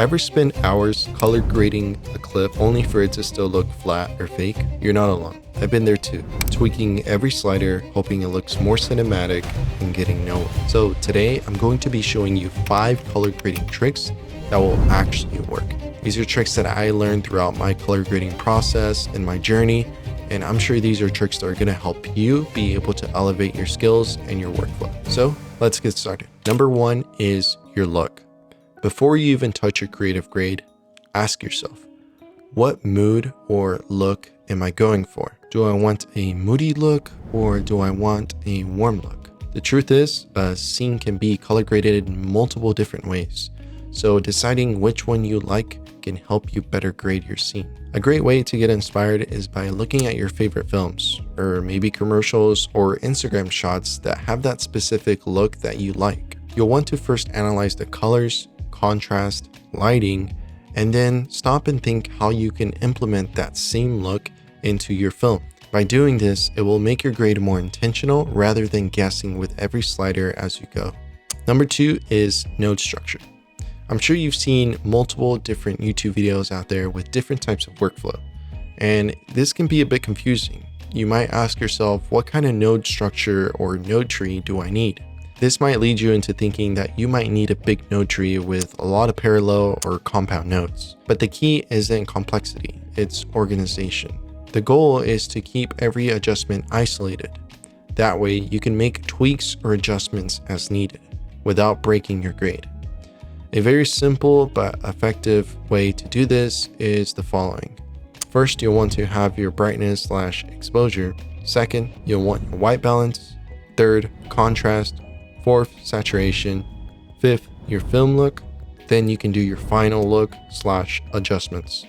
Ever spend hours color grading a clip only for it to still look flat or fake? You're not alone. I've been there too, tweaking every slider, hoping it looks more cinematic and getting nowhere. So today I'm going to be showing you 5 color grading tricks that will actually work. These are tricks that I learned throughout my color grading process and my journey, and I'm sure these are tricks that are going to help you be able to elevate your skills and your workflow. So let's get started. Number 1 is your look. Before you even touch your creative grade, ask yourself, what mood or look am I going for? Do I want a moody look or do I want a warm look? The truth is, a scene can be color graded in multiple different ways. So deciding which one you like can help you better grade your scene. A great way to get inspired is by looking at your favorite films, or maybe commercials or Instagram shots that have that specific look that you like. You'll want to first analyze the colors, contrast, lighting, and then stop and think how you can implement that same look into your film. By doing this, it will make your grade more intentional rather than guessing with every slider as you go. Number 2 is node structure. I'm sure you've seen multiple different YouTube videos out there with different types of workflow, and this can be a bit confusing. You might ask yourself, what kind of node structure or node tree do I need? This might lead you into thinking that you might need a big node tree with a lot of parallel or compound nodes. But the key isn't complexity, it's organization. The goal is to keep every adjustment isolated. That way you can make tweaks or adjustments as needed without breaking your grade. A very simple but effective way to do this is the following. First, you'll want to have your brightness/exposure. Second, you'll want your white balance. Third, contrast. Fourth, saturation. Fifth, your film look. Then you can do your final look/adjustments.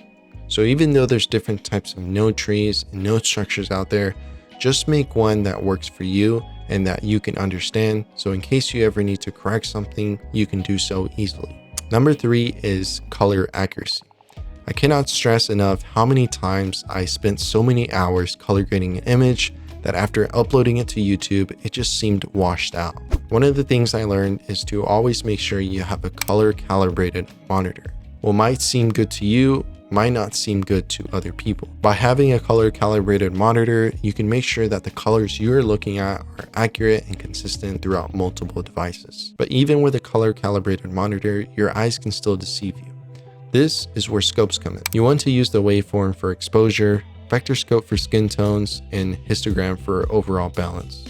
So even though there's different types of node trees and node structures out there, just make one that works for you and that you can understand, so in case you ever need to correct something, you can do so easily. Number 3 is color accuracy. I cannot stress enough how many times I spent so many hours color grading an image that after uploading it to YouTube, it just seemed washed out. One of the things I learned is to always make sure you have a color calibrated monitor. What might seem good to you might not seem good to other people. By having a color calibrated monitor, you can make sure that the colors you're looking at are accurate and consistent throughout multiple devices. But even with a color calibrated monitor, your eyes can still deceive you. This is where scopes come in. You want to use the waveform for exposure, vector scope for skin tones, and histogram for overall balance.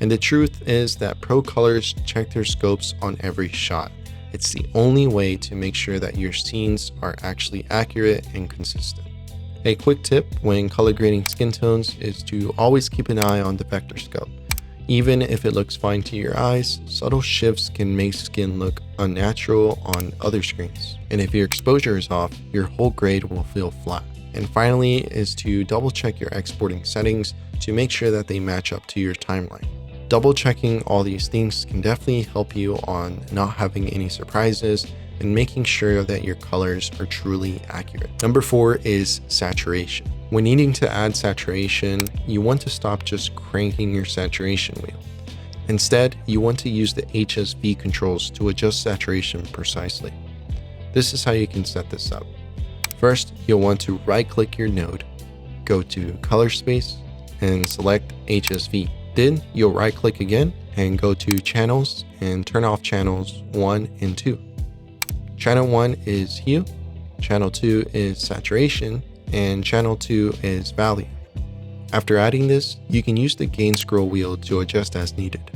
And the truth is that pro colors check their scopes on every shot. It's the only way to make sure that your scenes are actually accurate and consistent. A quick tip when color grading skin tones is to always keep an eye on the vector scope. Even if it looks fine to your eyes, subtle shifts can make skin look unnatural on other screens. And if your exposure is off, your whole grade will feel flat. And finally is to double check your exporting settings to make sure that they match up to your timeline. Double checking all these things can definitely help you on not having any surprises and making sure that your colors are truly accurate. Number 4 is saturation. When needing to add saturation, you want to stop just cranking your saturation wheel. Instead, you want to use the HSV controls to adjust saturation precisely. This is how you can set this up. First, you'll want to right-click your node, go to Color Space, and select HSV. Then you'll right-click again and go to Channels and turn off Channels 1 and 2. Channel 1 is Hue, Channel 2 is Saturation, and Channel 2 is Value. After adding this, you can use the gain scroll wheel to adjust as needed.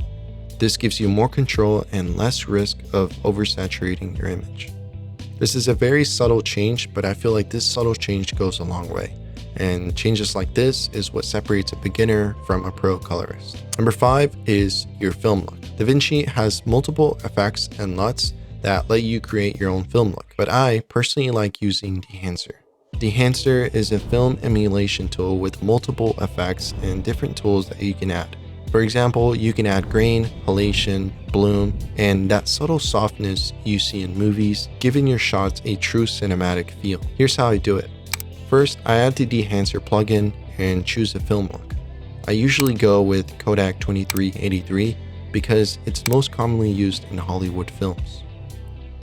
This gives you more control and less risk of oversaturating your image. This is a very subtle change, but I feel like this subtle change goes a long way. And changes like this is what separates a beginner from a pro colorist. Number 5 is your film look. DaVinci has multiple effects and LUTs that let you create your own film look, but I personally like using Dehancer. Dehancer is a film emulation tool with multiple effects and different tools that you can add. For example, you can add grain, halation, bloom, and that subtle softness you see in movies, giving your shots a true cinematic feel. Here's how I do it. First, I add the Dehancer plugin and choose a film look. I usually go with Kodak 2383 because it's most commonly used in Hollywood films.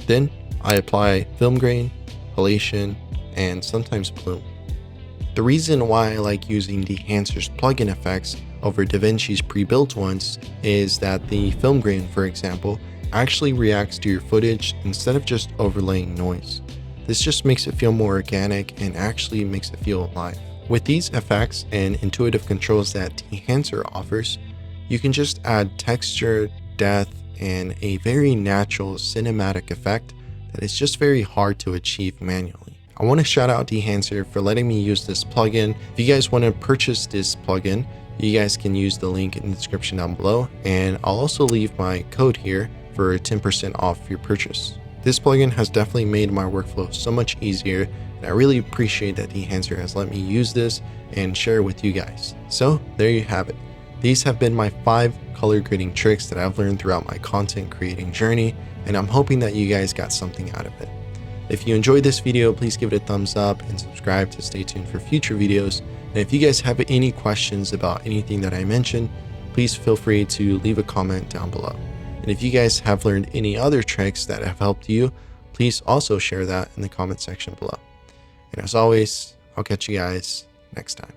Then, I apply film grain, halation, and sometimes bloom. The reason why I like using Dehancer's plugin effects over DaVinci's pre-built ones is that the film grain, for example, actually reacts to your footage instead of just overlaying noise. This just makes it feel more organic and actually makes it feel alive. With these effects and intuitive controls that Dehancer offers, you can just add texture, depth, and a very natural cinematic effect that is just very hard to achieve manually. I want to shout out Dehancer for letting me use this plugin. If you guys want to purchase this plugin, you guys can use the link in the description down below, and I'll also leave my code here for 10% off your purchase. This plugin has definitely made my workflow so much easier, and I really appreciate that Dehancer has let me use this and share it with you guys. So there you have it. These have been my 5 color grading tricks that I've learned throughout my content creating journey, and I'm hoping that you guys got something out of it. If you enjoyed this video, please give it a thumbs up and subscribe to stay tuned for future videos. And if you guys have any questions about anything that I mentioned, please feel free to leave a comment down below. And if you guys have learned any other tricks that have helped you, please also share that in the comment section below. And as always, I'll catch you guys next time.